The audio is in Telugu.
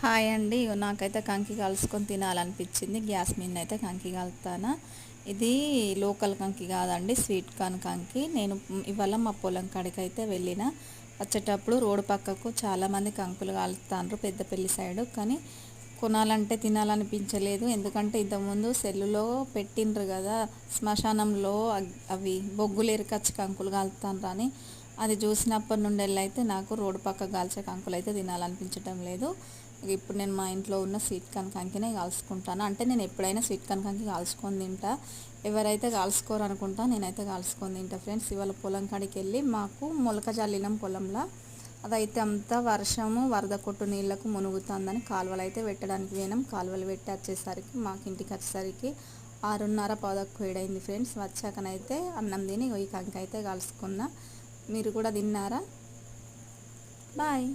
హాయ్ అండి. నాకైతే కంకి కాల్చుకొని తినాలనిపించింది. గ్యాస్ మీద అయితే కంకి కాలుతానా. ఇది లోకల్ కంకి కాదండి, స్వీట్ కార్న్ కంకి. నేను ఇవాళ మా పొలం కాడికి అయితే వెళ్ళిన. వచ్చేటప్పుడు రోడ్డు పక్కకు చాలామంది కంకులు కాలుతాండ్రు పెద్దపల్లి సైడు. కానీ కొనాలంటే తినాలనిపించలేదు. ఎందుకంటే ఇంతకుముందు సెల్లులో పెట్టిండ్రు కదా, శ్మశానంలో అవి బొగ్గులు ఎరకచ్చి కంకులు కాలుతాండ్రు అని. అది చూసినప్పటి నుండి అయితే నాకు రోడ్డు పక్క కాల్చే కంకులు అయితే తినాలనిపించటం లేదు. ఇప్పుడు నేను మా ఇంట్లో ఉన్న స్వీట్ కార్న్ కంకినే కాల్చుకుంటాను. అంటే నేను ఎప్పుడైనా స్వీట్ కార్న్ కంకి కాల్చుకొని తింటా. ఎవరైతే కాల్చుకోరు అనుకుంటా, నేనైతే కాల్చుకొని తింటా ఫ్రెండ్స్. ఇవాళ పొలం కాడికి వెళ్ళి మాకు మొలక జల్లినాం పొలంలో. అదైతే అంతా వర్షము వరద కొట్టు నీళ్లకు మునుగుతుందని కాలువలు అయితే పెట్టడానికి పోయినాం. కాలువలు పెట్టి వచ్చేసరికి మాకు ఇంటికి వచ్చేసరికి 6:30 పదకు వేడైంది ఫ్రెండ్స్. వచ్చాకనైతే అన్నం తిని ఈ కంకి అయితే కాల్చుకున్నా. మీరు కూడా తిన్నారా? బాయ్.